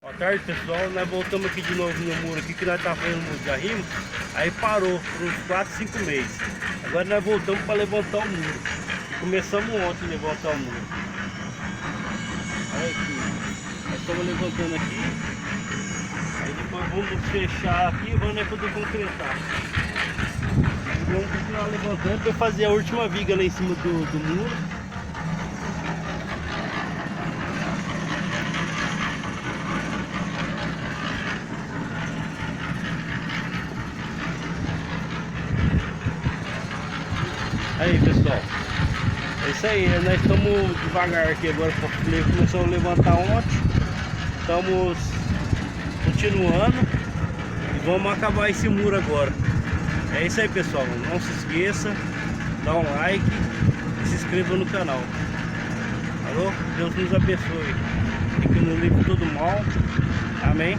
Boa tarde, pessoal. Nós voltamos aqui de novo no muro aqui que nós tá fazendo muro de arrimo. Aí parou por uns 4, 5 meses. Agora nós voltamos para levantar o muro. Começamos ontem a levantar o muro. Olha aqui. Nós estamos levantando aqui. Aí depois vamos fechar aqui e vamos poder concretar. Vamos continuar levantando para fazer a última viga lá em cima do muro. Aí, pessoal, é isso aí. Nós estamos devagar aqui agora, porque começou a levantar ontem. Estamos continuando e vamos acabar esse muro agora. É isso aí, pessoal. Não se esqueça, dá um like e se inscreva no canal. Alô? Deus nos abençoe. Fique no livre todo mal. Amém.